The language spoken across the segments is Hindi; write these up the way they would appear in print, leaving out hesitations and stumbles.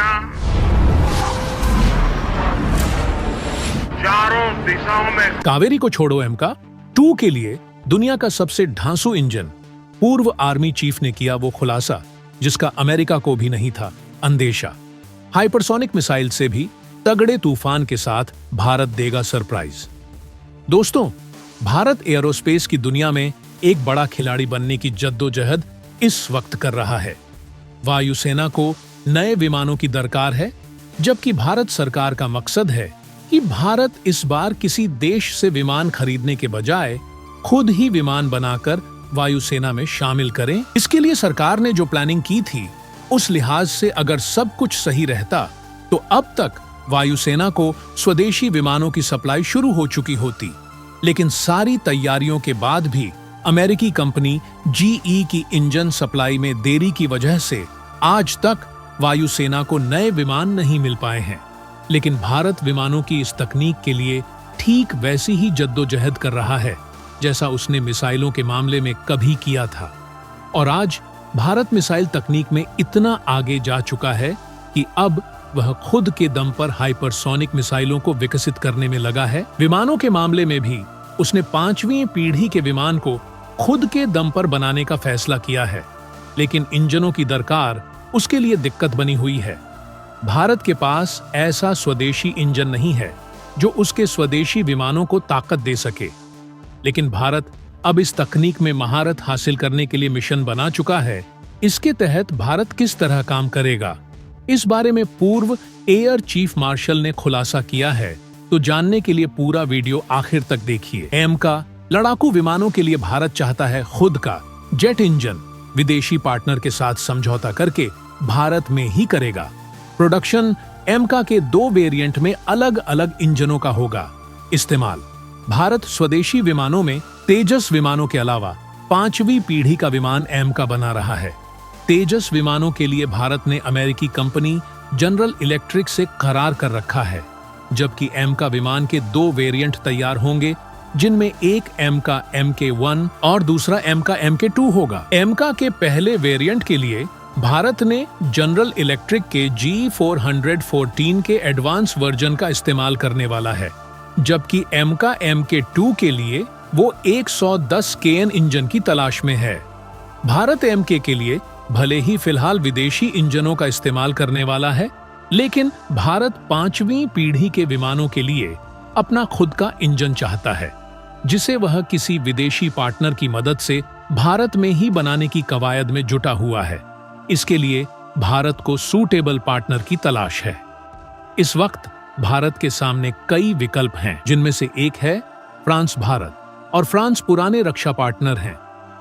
सेना चारों दिशाओं में। कावेरी को छोड़ो एमका 2 के लिए दुनिया का सबसे ढांसू इंजन पूर्व आर्मी चीफ ने किया वो खुलासा जिसका अमेरिका को भी नहीं था अंदेशा। हाइपरसोनिक मिसाइल से भी तगड़े तूफान के साथ भारत देगा सरप्राइज। दोस्तों, भारत एयरोस्पेस की दुनिया में एक बड़ा खिलाड़ी बनने की जद्दोजहद इस वक्त कर रहा है। वायुसेना को नए विमानों की दरकार है, जबकि भारत सरकार का मकसद है कि भारत इस बार किसी देश से विमान खरीदने के बजाय खुद ही विमान बनाकर वायुसेना में शामिल करें। इसके लिए सरकार ने जो प्लानिंग की थी, उस लिहाज से अगर सब कुछ सही रहता तो अब तक वायुसेना को स्वदेशी विमानों की सप्लाई शुरू हो चुकी होती। लेकिन सारी तैयारियों के बाद भी अमेरिकी कंपनी जीई की इंजन सप्लाई में देरी की वजह से आज तक वायुसेना को नए विमान नहीं मिल पाए हैं। लेकिन भारत विमानों की इस तकनीक के लिए ठीक वैसी ही जद्दोजहद कर रहा है जैसा उसने मिसाइलों के मामले में कभी किया था। और आज भारत मिसाइल तकनीक में इतना आगे जा चुका है कि अब वह खुद के दम पर हाइपरसोनिक मिसाइलों को विकसित करने में लगा है। विमानों के मामले में भी उसने 5वीं पीढ़ी के विमान को खुद के दम पर बनाने का फैसला किया है। लेकिन इंजनों की दरकार उसके लिए दिक्कत बनी हुई है। भारत के पास ऐसा स्वदेशी इंजन नहीं है जो उसके स्वदेशी विमानों को ताकत दे सके। लेकिन भारत अब इस तकनीक में महारत हासिल करने के लिए मिशन बना चुका है। इसके तहत भारत किस तरह काम करेगा, इस बारे में पूर्व एयर चीफ मार्शल ने खुलासा किया है। तो जानने के लिए पूरा वीडियो आखिर तक देखिए। एमका लड़ाकू विमानों के लिए भारत चाहता है खुद का जेट इंजन विदेशी पार्टनर के साथ समझौता करके भारत में ही करेगा। प्रोडक्शन एमका के 2 वेरिएंट में अलग अलग इंजनों का होगा इस्तेमाल। भारत स्वदेशी विमानों में तेजस विमानों के अलावा 5वीं पीढ़ी का विमान एमका बना रहा है। तेजस विमानों के लिए भारत ने अमेरिकी कंपनी जनरल इलेक्ट्रिक से करार कर रखा है, जबकि एमका विमान के 2 वेरिएंट तैयार होंगे, जिनमें एक एमका MK1 और दूसरा एमका MK2 होगा। एमका के पहले वेरिएंट के लिए भारत ने जनरल इलेक्ट्रिक के G414 के एडवांस वर्जन का इस्तेमाल करने वाला है, जबकि एमका MK2 के लिए वो 110 KN इंजन की तलाश में है। भारत MK के लिए भले ही फिलहाल विदेशी इंजनों का इस्तेमाल करने वाला है, लेकिन भारत 5वीं पीढ़ी के विमानों के लिए अपना खुद का इंजन चाहता है, जिसे वह किसी विदेशी पार्टनर की मदद से भारत में ही बनाने की कवायद में जुटा हुआ है। इसके लिए भारत को सूटेबल पार्टनर की तलाश है। इस वक्त भारत के सामने कई विकल्प हैं, जिनमें से एक है फ्रांस भारत, और फ्रांस पुराने रक्षा पार्टनर हैं।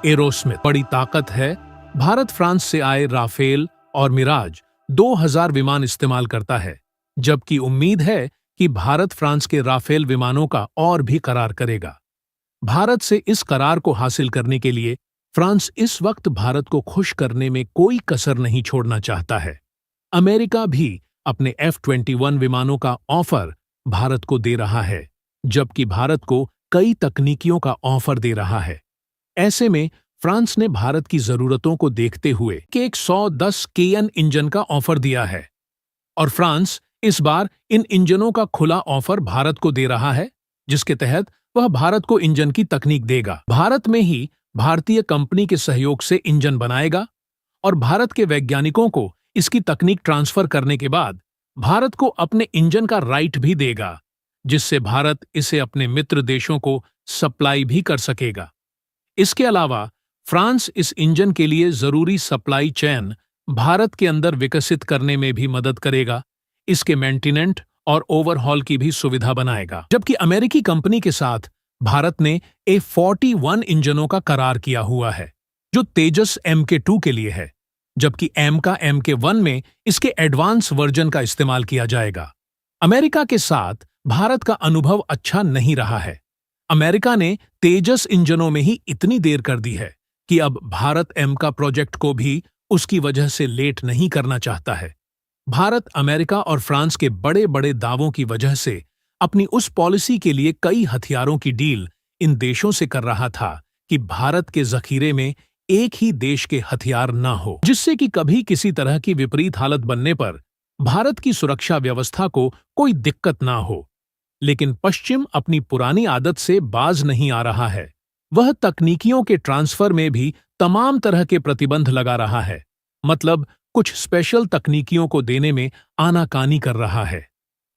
एरोस्मिथ बड़ी ताकत है। भारत फ्रांस से आए राफेल और मिराज 2000 विमान इस्तेमाल करता है, जबकि उम्मीद है कि भारत फ्रांस के राफेल विमानों का और भी करार करेगा। भारत से इस करार को हासिल करने के लिए फ्रांस इस वक्त भारत को खुश करने में कोई कसर नहीं छोड़ना चाहता है। अमेरिका भी अपने F-21 विमानों का ऑफर भारत को दे रहा है, जबकि भारत को कई तकनीकियों का ऑफर दे रहा है। ऐसे में फ्रांस ने भारत की जरूरतों को देखते हुए कि 110 KN इंजन का ऑफर दिया है, और फ्रांस इस बार इन इंजनों का खुला ऑफर भारत को दे रहा है, जिसके तहत वह भारत को इंजन की तकनीक देगा। भारत में ही भारतीय कंपनी के सहयोग से इंजन बनाएगा और भारत के वैज्ञानिकों को इसकी तकनीक ट्रांसफर करने के बाद भारत को अपने इंजन का राइट भी देगा, जिससे भारत इसे अपने मित्र देशों को सप्लाई भी कर सकेगा। इसके अलावा फ्रांस इस इंजन के लिए जरूरी सप्लाई चेन भारत के अंदर विकसित करने में भी मदद करेगा। इसके मेंटेनेंस और ओवरहॉल की भी सुविधा बनाएगा। जबकि अमेरिकी कंपनी के साथ भारत ने A41 इंजनों का करार किया हुआ है, जो तेजस MK2 के लिए है, जबकि एमका MK1 में इसके एडवांस वर्जन का इस्तेमाल किया जाएगा। अमेरिका के साथ भारत का अनुभव अच्छा नहीं रहा है। अमेरिका ने तेजस इंजनों में ही इतनी देर कर दी है कि अब भारत एमका प्रोजेक्ट को भी उसकी वजह से लेट नहीं करना चाहता है। भारत अमेरिका और फ्रांस के बड़े बड़े दावों की वजह से अपनी उस पॉलिसी के लिए कई हथियारों की डील इन देशों से कर रहा था कि भारत के जखीरे में एक ही देश के हथियार न हो, जिससे कि कभी किसी तरह की विपरीत हालत बनने पर भारत की सुरक्षा व्यवस्था को कोई दिक्कत ना हो। लेकिन पश्चिम अपनी पुरानी आदत से बाज नहीं आ रहा है। वह तकनीकियों के ट्रांसफर में भी तमाम तरह के प्रतिबंध लगा रहा है। मतलब कुछ स्पेशल तकनीकियों को देने में आनाकानी कर रहा है।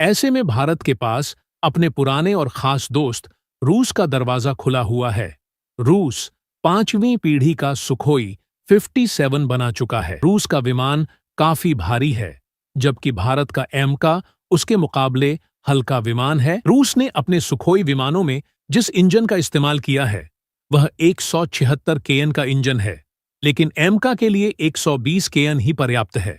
ऐसे में भारत के पास अपने पुराने और खास दोस्त रूस का दरवाजा खुला हुआ है। रूस 5वीं पीढ़ी का सुखोई 57 बना चुका है। रूस का विमान काफी भारी है, जबकि भारत का एमका उसके मुकाबले हल्का विमान है। रूस ने अपने सुखोई विमानों में जिस इंजन का इस्तेमाल किया है वह 176 केएन का इंजन है, लेकिन एमका के लिए 120 केएन ही पर्याप्त है।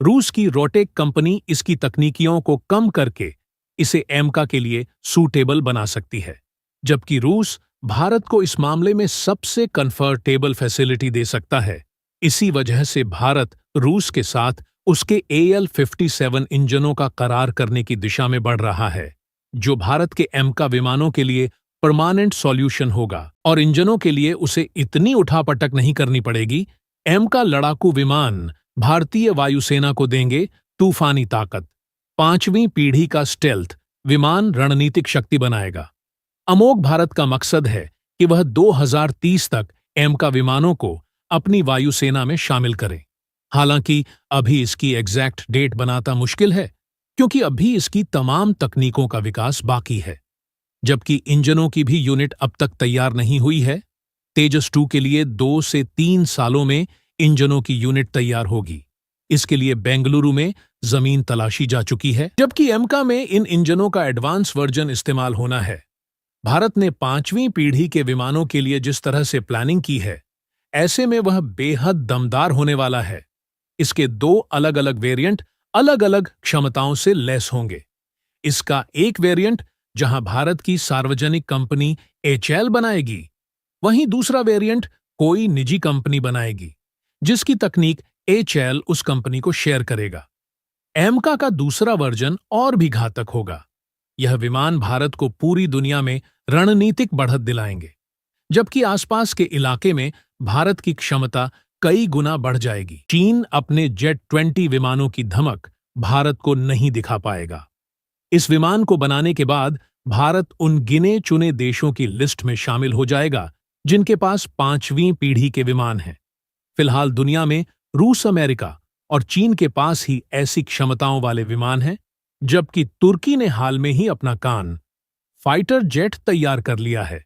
रूस की रोटेक कंपनी इसकी तकनीकियों को कम करके इसे एमका के लिए सूटेबल बना सकती है, जबकि रूस भारत को इस मामले में सबसे कंफर्टेबल फैसिलिटी दे सकता है। इसी वजह से भारत रूस के साथ उसके AL-57 इंजनों का करार करने की दिशा में बढ़ रहा है, जो भारत के एमका विमानों के लिए परमानेंट सॉल्यूशन होगा और इंजनों के लिए उसे इतनी उठापटक नहीं करनी पड़ेगी। एमका लड़ाकू विमान भारतीय वायुसेना को देंगे तूफानी ताकत। 5वीं पीढ़ी का स्टेल्थ विमान रणनीतिक शक्ति बनाएगा। अमोघ भारत का मकसद है कि वह 2030 तक एमका विमानों को अपनी वायुसेना में शामिल करे। हालांकि अभी इसकी एग्जैक्ट डेट बनाना मुश्किल है, क्योंकि अभी इसकी तमाम तकनीकों का विकास बाकी है। जबकि इंजनों की भी यूनिट अब तक तैयार नहीं हुई है। तेजस 2 के लिए 2 से 3 सालों में इंजनों की यूनिट तैयार होगी। इसके लिए बेंगलुरु में जमीन तलाशी जा चुकी है, जबकि एमका में इन इंजनों का एडवांस वर्जन इस्तेमाल होना है। भारत ने 5वीं पीढ़ी के विमानों के लिए जिस तरह से प्लानिंग की है, ऐसे में वह बेहद दमदार होने वाला है। इसके 2 अलग अलग वेरिएंट अलग अलग क्षमताओं से लैस होंगे। इसका एक वेरिएंट जहां भारत की सार्वजनिक कंपनी HAL बनाएगी, वहीं दूसरा वेरिएंट कोई निजी कंपनी बनाएगी, जिसकी तकनीक HAL उस कंपनी को शेयर करेगा। एमका का दूसरा वर्जन और भी घातक होगा। यह विमान भारत को पूरी दुनिया में रणनीतिक बढ़त दिलाएंगे, जबकि आसपास के इलाके में भारत की क्षमता कई गुना बढ़ जाएगी। चीन अपने जेट 20 विमानों की धमक भारत को नहीं दिखा पाएगा। इस विमान को बनाने के बाद भारत उन गिने चुने देशों की लिस्ट में शामिल हो जाएगा जिनके पास 5वीं पीढ़ी के विमान हैं। फिलहाल दुनिया में रूस, अमेरिका और चीन के पास ही ऐसी क्षमताओं वाले विमान हैं, जबकि तुर्की ने हाल में ही अपना कान फाइटर जेट तैयार कर लिया है।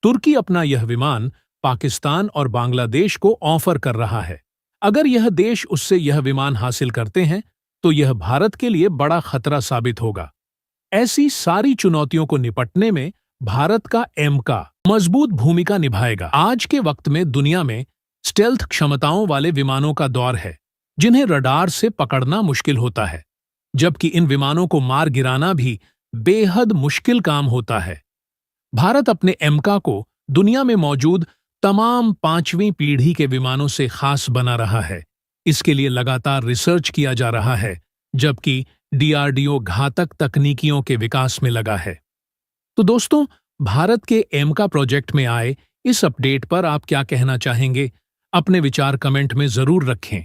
तुर्की अपना यह विमान पाकिस्तान और बांग्लादेश को ऑफर कर रहा है। अगर यह देश उससे यह विमान हासिल करते हैं तो यह भारत के लिए बड़ा खतरा साबित होगा। ऐसी सारी चुनौतियों को निपटने में भारत का एमका मजबूत भूमिका निभाएगा। आज के वक्त में दुनिया में स्टेल्थ क्षमताओं वाले विमानों का दौर है, जिन्हें रडार से पकड़ना मुश्किल होता है, जबकि इन विमानों को मार गिराना भी बेहद मुश्किल काम होता है। भारत अपने एमका को दुनिया में मौजूद तमाम 5वीं पीढ़ी के विमानों से खास बना रहा है। इसके लिए लगातार रिसर्च किया जा रहा है, जबकि DRDO घातक तकनीकियों के विकास में लगा है। तो दोस्तों, भारत के एमका प्रोजेक्ट में आए इस अपडेट पर आप क्या कहना चाहेंगे? अपने विचार कमेंट में जरूर रखें।